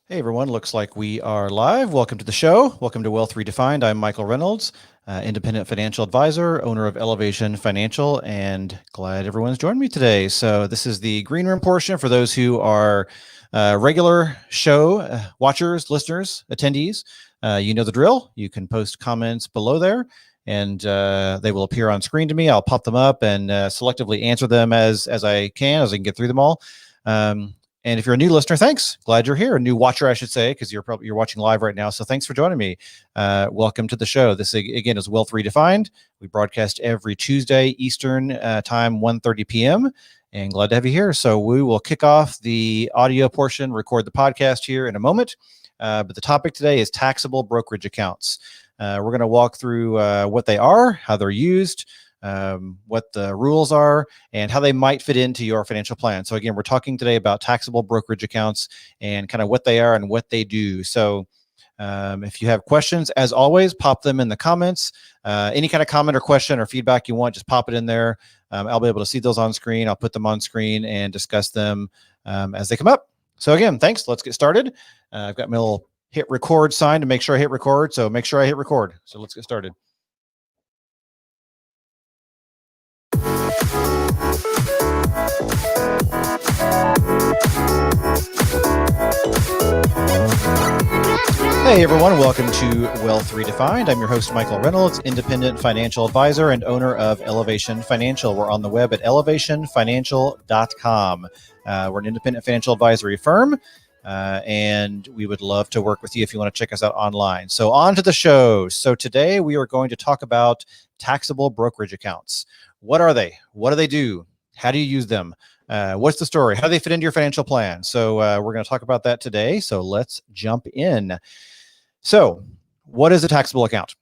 Hey everyone, looks like we are live. Welcome to the show. Welcome to Wealth Redefined. I'm Michael Reynolds, independent financial advisor, owner of Elevation Financial, and glad everyone's joined me today. So this is the green room portion for those who are regular show watchers, listeners, attendees. You know the drill. You can post comments below there, and they will appear on screen to me. I'll pop them up and selectively answer them as I can get through them all. And if you're a new listener, thanks. Glad you're here. A new watcher, I should say, because you're watching live right now. So thanks for joining me. Welcome to the show. This again is Wealth Redefined. We broadcast every Tuesday Eastern time, 1:30 p.m. And glad to have you here. So we will kick off the audio portion, record the podcast here in a moment. But the topic today is taxable brokerage accounts. We're going to walk through what they are, how they're used, what the rules are, and how they might fit into your financial plan. So again, we're talking today about taxable brokerage accounts and kind of what they are and what they do. So if you have questions, as always, pop them in the comments. Any kind of comment or question or feedback you want, just pop it in there. I'll be able to see those on screen. I'll put them on screen and discuss them as they come up. So again, thanks. Let's get started. I've got my little hit record sign to make sure I hit record. So make sure I hit record. So let's get started. Hey everyone, welcome to Wealth Redefined. I'm your host, Michael Reynolds, independent financial advisor and owner of Elevation Financial. We're on the web at elevationfinancial.com. We're an independent financial advisory firm, and we would love to work with you if you want to check us out online. So on to the show. So today we are going to talk about taxable brokerage accounts. What are they? What do they do? How do you use them? What's the story? How do they fit into your financial plan? So we're going to talk about that today. So let's jump in. So what is a taxable account?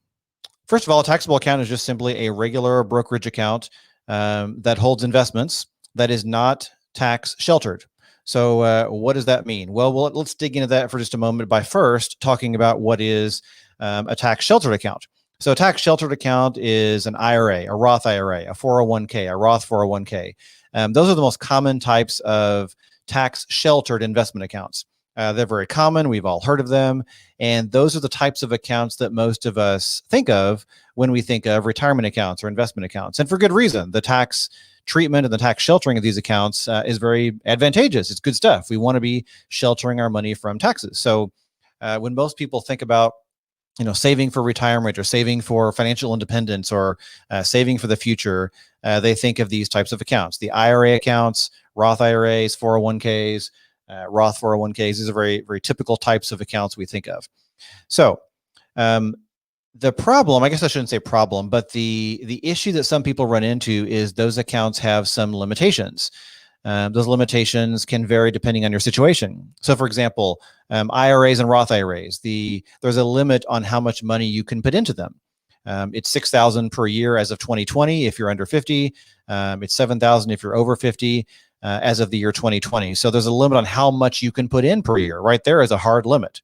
First of all, a taxable account is just simply a regular brokerage account that holds investments that is not tax sheltered. So what does that mean? Well, let's dig into that for just a moment by first talking about what is a tax sheltered account. So a tax sheltered account is an IRA, a Roth IRA, a 401k, a Roth 401k. Those are the most common types of tax sheltered investment accounts. They're very common. We've all heard of them. And those are the types of accounts that most of us think of when we think of retirement accounts or investment accounts. And for good reason. The tax treatment and the tax sheltering of these accounts is very advantageous. It's good stuff. We want to be sheltering our money from taxes. So when most people think about saving for retirement or saving for financial independence or saving for the future, they think of these types of accounts. The IRA accounts, Roth IRAs, 401ks, Roth 401ks. These are very, very typical types of accounts we think of. So the problem, I guess I shouldn't say problem, but the issue that some people run into is those accounts have some limitations. Those limitations can vary depending on your situation. So for example, IRAs and Roth IRAs, there's a limit on how much money you can put into them. It's $6,000 per year as of 2020 if you're under 50. It's $7,000 if you're over 50 as of the year 2020. So there's a limit on how much you can put in per year. Right there is a hard limit.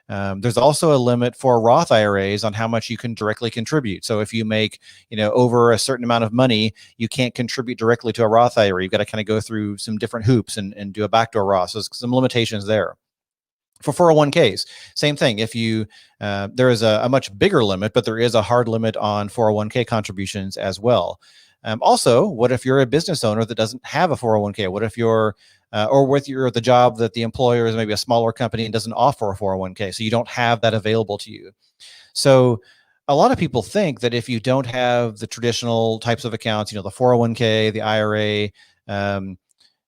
There's also a limit for Roth IRAs on how much you can directly contribute. So if you make, over a certain amount of money, you can't contribute directly to a Roth IRA. You've got to kind of go through some different hoops and do a backdoor Roth. So there's some limitations there. For 401ks, same thing. If you, there is a much bigger limit, but there is a hard limit on 401k contributions as well. Also, what if you're a business owner that doesn't have a 401k? What if you're or with the job that the employer is maybe a smaller company and doesn't offer a 401k, so you don't have that available to you. So a lot of people think that if you don't have the traditional types of accounts, the 401k, the IRA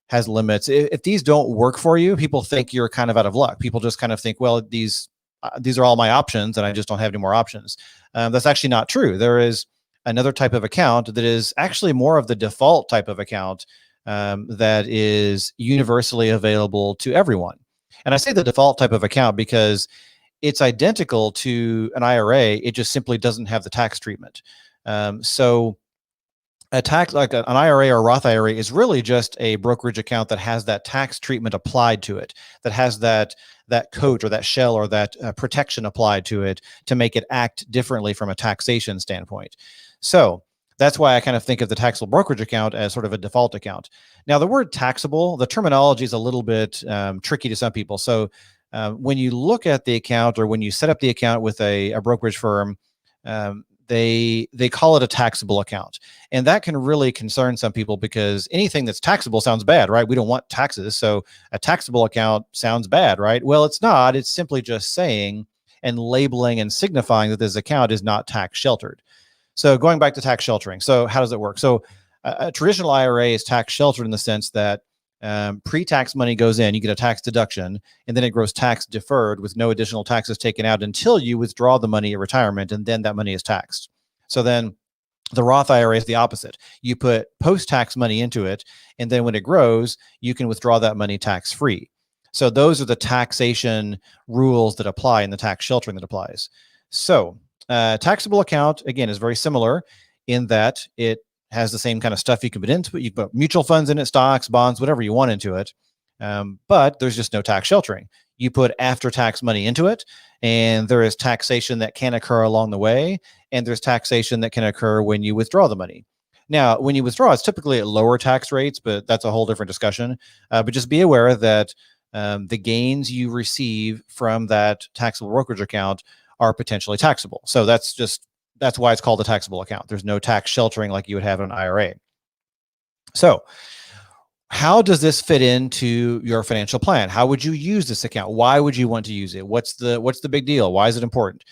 has limits. If these don't work for you, people think you're kind of out of luck. People just kind of think, well, these are all my options and I just don't have any more options. That's actually not true. There is another type of account that is actually more of the default type of account that is universally available to everyone. And I say the default type of account because it's identical to an IRA. It just simply doesn't have the tax treatment. So a tax like an IRA or Roth IRA is really just a brokerage account that has that tax treatment applied to it, that has that coat or that shell or that protection applied to it to make it act differently from a taxation standpoint. So that's why I kind of think of the taxable brokerage account as sort of a default account. Now, the word taxable, the terminology is a little bit tricky to some people. So when you look at the account or when you set up the account with a brokerage firm, they call it a taxable account. And that can really concern some people because anything that's taxable sounds bad, right? We don't want taxes. So a taxable account sounds bad, right? Well, it's not. It's simply just saying and labeling and signifying that this account is not tax sheltered. So going back to tax sheltering. So how does it work? So a traditional IRA is tax sheltered in the sense that pre-tax money goes in, you get a tax deduction, and then it grows tax deferred with no additional taxes taken out until you withdraw the money at retirement, and then that money is taxed. So then the Roth IRA is the opposite. You put post-tax money into it, and then when it grows, you can withdraw that money tax-free. So those are the taxation rules that apply and the tax sheltering that applies. So taxable account, again, is very similar in that it has the same kind of stuff you can put into it. You can put mutual funds in it, stocks, bonds, whatever you want into it. But there's just no tax sheltering. You put after-tax money into it, and there is taxation that can occur along the way, and there's taxation that can occur when you withdraw the money. Now, when you withdraw, it's typically at lower tax rates, but that's a whole different discussion. But just be aware that the gains you receive from that taxable brokerage account are potentially taxable. So that's why it's called a taxable account. There's no tax sheltering like you would have in an IRA. So how does this fit into your financial plan? How would you use this account? Why would you want to use it? What's the big deal? Why is it important?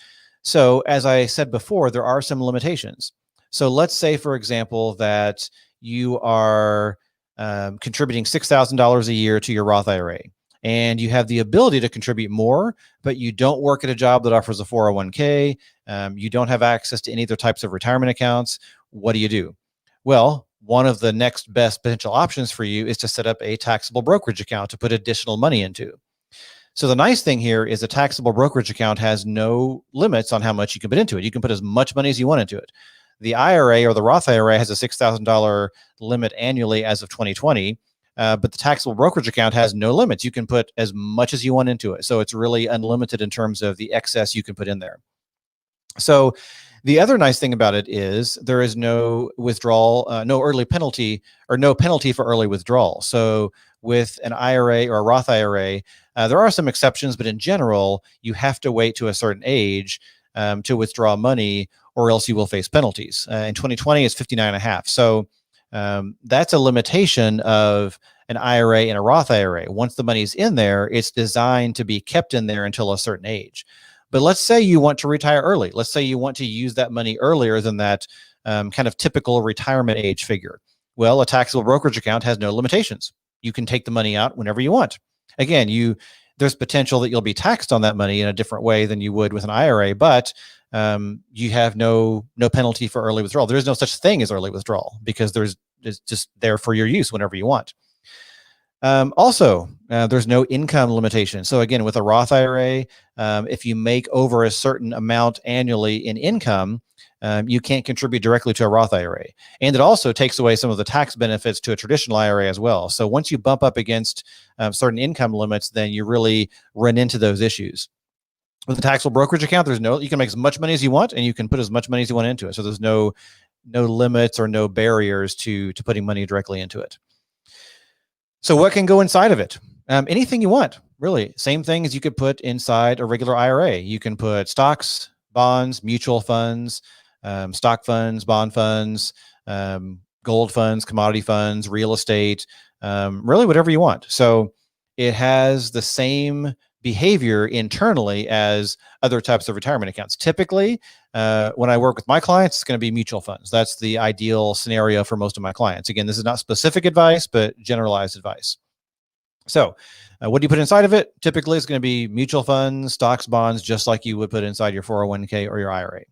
So as I said before, there are some limitations. So let's say, for example, that you are contributing $6,000 a year to your Roth IRA, and you have the ability to contribute more, but you don't work at a job that offers a 401k. You don't have access to any other types of retirement accounts. What do you do? Well, one of the next best potential options for you is to set up a taxable brokerage account to put additional money into. So the nice thing here is a taxable brokerage account has no limits on how much you can put into it. You can put as much money as you want into it. The IRA or the Roth IRA has a $6,000 limit annually as of 2020. But the taxable brokerage account has no limits. You can put as much as you want into it. So it's really unlimited in terms of the excess you can put in there. So the other nice thing about it is there is no withdrawal, no early penalty or no penalty for early withdrawal. So with an IRA or a Roth IRA, there are some exceptions, but in general, you have to wait to a certain age to withdraw money or else you will face penalties. In 2020, it's 59.5. So that's a limitation of an IRA and a Roth IRA. Once the money's in there, it's designed to be kept in there until a certain age. But let's say you want to retire early. Let's say you want to use that money earlier than that kind of typical retirement age figure. Well, a taxable brokerage account has no limitations. You can take the money out whenever you want. Again, there's potential that you'll be taxed on that money in a different way than you would with an IRA, but you have no penalty for early withdrawal. There is no such thing as early withdrawal because it's just there for your use whenever you want. Also, there's no income limitation. So again, with a Roth IRA, if you make over a certain amount annually in income, you can't contribute directly to a Roth IRA. And it also takes away some of the tax benefits to a traditional IRA as well. So once you bump up against certain income limits, then you really run into those issues. With a taxable brokerage account, you can make as much money as you want, and you can put as much money as you want into it. So there's no limits or no barriers to putting money directly into it. So what can go inside of it? Anything you want, really. Same thing as you could put inside a regular IRA. You can put stocks, bonds, mutual funds, stock funds, bond funds, gold funds, commodity funds, real estate, really whatever you want. So it has the same behavior internally as other types of retirement accounts. Typically, when I work with my clients, it's going to be mutual funds. That's the ideal scenario for most of my clients. Again, this is not specific advice, but generalized advice. So what do you put inside of it? Typically, it's going to be mutual funds, stocks, bonds, just like you would put inside your 401k or your IRA.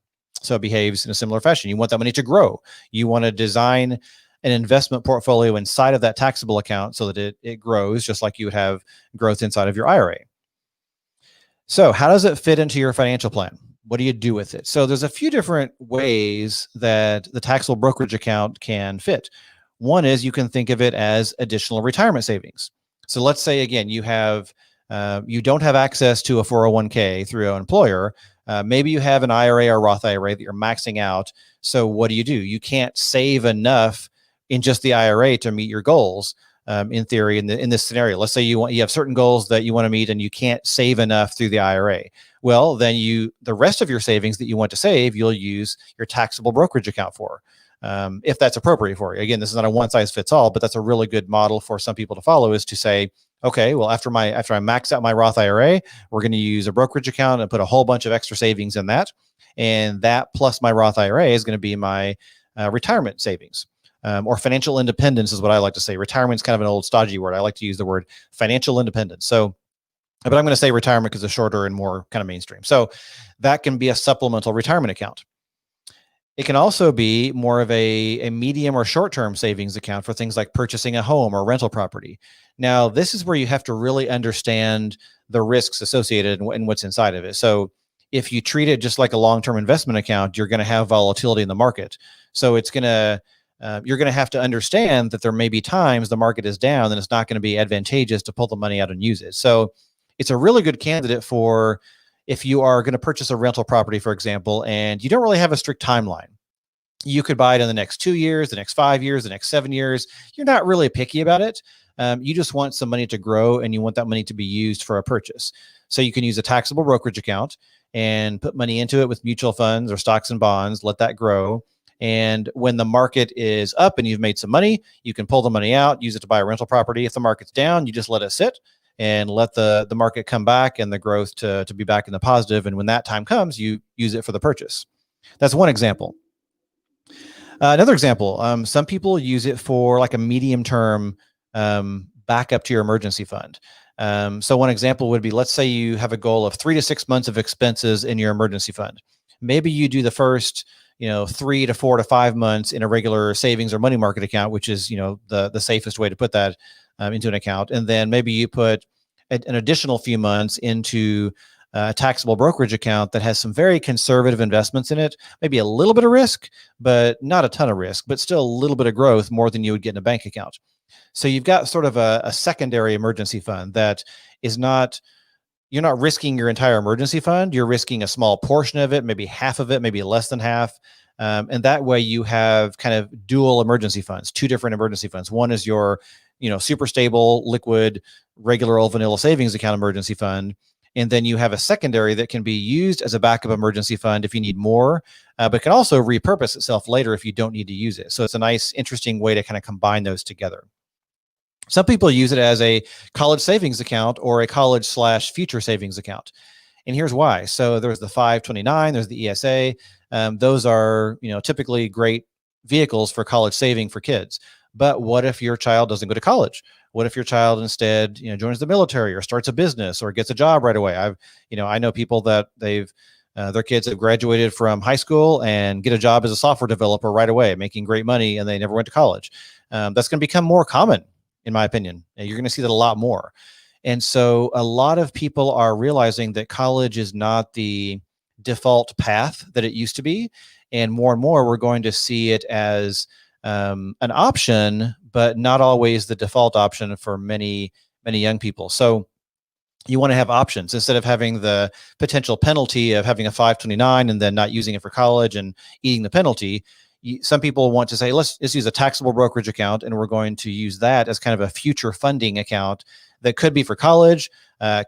So it behaves in a similar fashion. You want that money to grow. You want to design an investment portfolio inside of that taxable account so that it grows just like you would have growth inside of your IRA. So how does it fit into your financial plan? What do you do with it? So there's a few different ways that the taxable brokerage account can fit. One is you can think of it as additional retirement savings. So let's say, again, you don't have access to a 401k through your employer. Maybe you have an IRA or Roth IRA that you're maxing out. So what do? You can't save enough in just the IRA to meet your goals. in theory, in this scenario. Let's say you have certain goals that you want to meet and you can't save enough through the IRA. Well, then the rest of your savings that you want to save, you'll use your taxable brokerage account for, if that's appropriate for you. Again, this is not a one size fits all, but that's a really good model for some people to follow, is to say, okay, well, after I max out my Roth IRA, we're going to use a brokerage account and put a whole bunch of extra savings in that. And that plus my Roth IRA is going to be my retirement savings. Or financial independence is what I like to say. Retirement is kind of an old stodgy word. I like to use the word financial independence. So, but I'm going to say retirement because it's shorter and more kind of mainstream. So that can be a supplemental retirement account. It can also be more of a medium or short-term savings account for things like purchasing a home or rental property. Now, this is where you have to really understand the risks associated and what's inside of it. So if you treat it just like a long-term investment account, you're going to have volatility in the market. So you're going to have to understand that there may be times the market is down and it's not going to be advantageous to pull the money out and use it. So it's a really good candidate for if you are going to purchase a rental property, for example, and you don't really have a strict timeline. You could buy it in the next 2 years, the next 5 years, the next 7 years. You're not really picky about it. You just want some money to grow and you want that money to be used for a purchase. So you can use a taxable brokerage account and put money into it with mutual funds or stocks and bonds, let that grow. And when the market is up and you've made some money, you can pull the money out, use it to buy a rental property. If the market's down, you just let it sit and let the market come back and the growth to be back in the positive. And when that time comes, you use it for the purchase. That's one example. Another example, some people use it for like a medium-term backup to your emergency fund. So one example would be, let's say you have a goal of 3 to 6 months of expenses in your emergency fund. Maybe you do the first 3 to 4 to 5 months in a regular savings or money market account, which is, the safest way to put that into an account. And then maybe you put an additional few months into a taxable brokerage account that has some very conservative investments in it, maybe a little bit of risk, but not a ton of risk, but still a little bit of growth, more than you would get in a bank account. So you've got sort of a secondary emergency fund that is not, you're not risking your entire emergency fund. You're risking a small portion of it, maybe half of it, maybe less than half. And that way you have kind of dual emergency funds, 2 different emergency funds. One is your, super stable, liquid, regular old vanilla savings account emergency fund. And then you have a secondary that can be used as a backup emergency fund if you need more, but can also repurpose itself later if you don't need to use it. So it's a nice, interesting way to kind of combine those together. Some people use it as a college savings account or a college/future savings account. And here's why. So there's the 529, there's the ESA. Those are, typically great vehicles for college saving for kids. But what if your child doesn't go to college? What if your child instead, joins the military or starts a business or gets a job right away? I know people that their kids have graduated from high school and get a job as a software developer right away, making great money, and they never went to college. That's going to become more common, in my opinion. You're going to see that a lot more. And so a lot of people are realizing that college is not the default path that it used to be. And more we're going to see it as an option, but not always the default option for many, many young people. So you want to have options instead of having the potential penalty of having a 529 and then not using it for college and eating the penalty. Some people want to say, let's use a taxable brokerage account, and we're going to use that as kind of a future funding account that could be for college,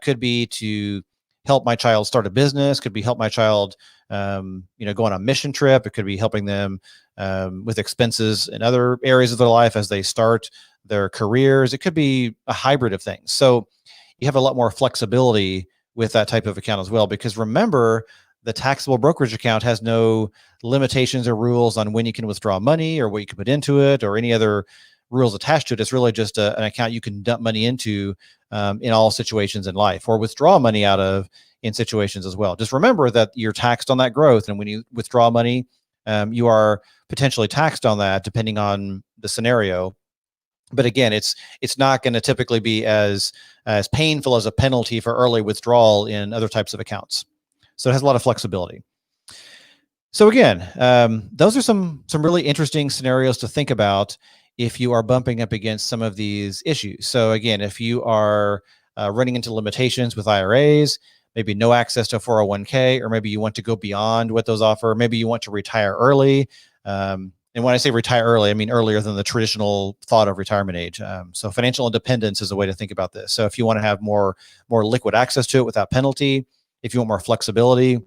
could be to help my child start a business, could be help my child, go on a mission trip. It could be helping them with expenses in other areas of their life as they start their careers. It could be a hybrid of things. So you have a lot more flexibility with that type of account as well, because remember, the taxable brokerage account has no limitations or rules on when you can withdraw money or what you can put into it or any other rules attached to it. It's really just an account you can dump money into in all situations in life, or withdraw money out of in situations as well. Just remember that you're taxed on that growth. And when you withdraw money, you are potentially taxed on that depending on the scenario. But again, it's not going to typically be as painful as a penalty for early withdrawal in other types of accounts. So it has a lot of flexibility. So again, those are some really interesting scenarios to think about if you are bumping up against some of these issues. So again, if you are running into limitations with IRAs, maybe no access to a 401k, or maybe you want to go beyond what those offer, maybe you want to retire early. And when I say retire early, I mean earlier than the traditional thought of retirement age. So financial independence is a way to think about this. So if you want to have more liquid access to it without penalty, if you want more flexibility,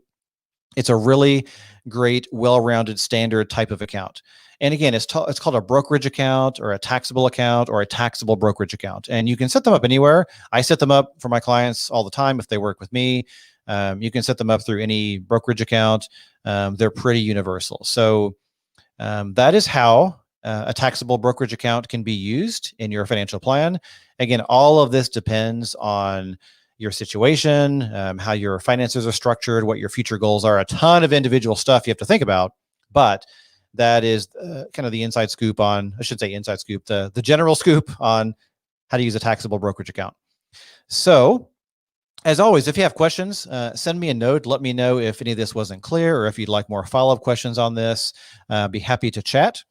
it's a really great, well-rounded, standard type of account. And again, it's called a brokerage account or a taxable account or a taxable brokerage account. And you can set them up anywhere. I set them up for my clients all the time if they work with me. You can set them up through any brokerage account. They're pretty universal. So that is how a taxable brokerage account can be used in your financial plan. Again, all of this depends on your situation, how your finances are structured, what your future goals are, a ton of individual stuff you have to think about. But that is kind of the inside scoop on, I should say inside scoop, the general scoop on how to use a taxable brokerage account. So as always, if you have questions, send me a note. Let me know if any of this wasn't clear or if you'd like more follow-up questions on this. Be happy to chat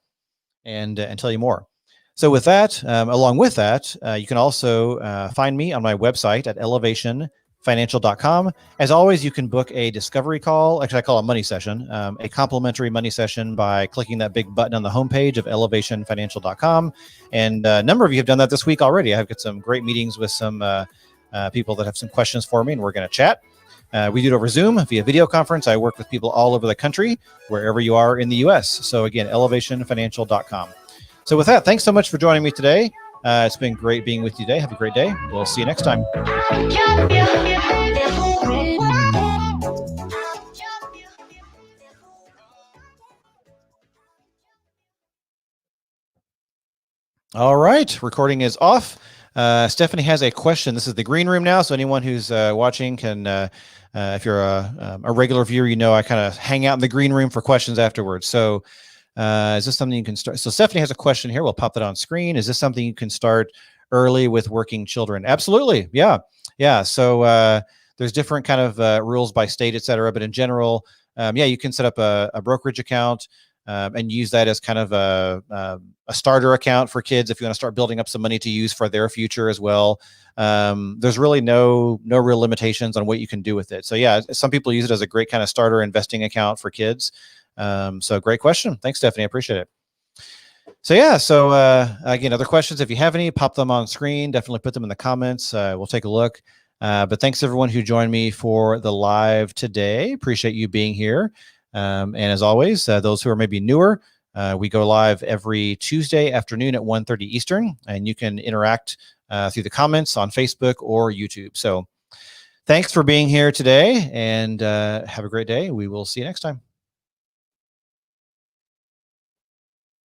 and tell you more. So with that, along with that, you can also find me on my website at elevationfinancial.com. As always, you can book a discovery call. Actually, I call it a money session, a complimentary money session by clicking that big button on the homepage of elevationfinancial.com. And a number of you have done that this week already. I've got some great meetings with some people that have some questions for me, and we're going to chat. We do it over Zoom via video conference. I work with people all over the country, wherever you are in the U.S. So again, elevationfinancial.com. So with that, thanks so much for joining me today. It's been great being with you today. Have a great day. We'll see you next time. All right, recording is off. Stephanie has a question. This is the green room now, so anyone who's watching can, if you're a regular viewer, you know I kind of hang out in the green room for questions afterwards. So is this something you can start? So Stephanie has a question here. We'll pop that on screen. Is this something you can start early with working children? Absolutely. Yeah. So there's different kind of rules by state, et cetera. But in general, you can set up a brokerage account and use that as kind of a starter account for kids if you want to start building up some money to use for their future as well. There's really no real limitations on what you can do with it. So yeah, some people use it as a great kind of starter investing account for kids. So great question. Thanks, Stephanie. I appreciate it. So yeah, again, other questions, if you have any, pop them on screen. Definitely put them in the comments. We'll take a look. But thanks everyone who joined me for the live today. Appreciate you being here. And as always, those who are maybe newer, we go live every Tuesday afternoon at 1:30 Eastern, and you can interact through the comments on Facebook or YouTube. So thanks for being here today, and have a great day. We will see you next time.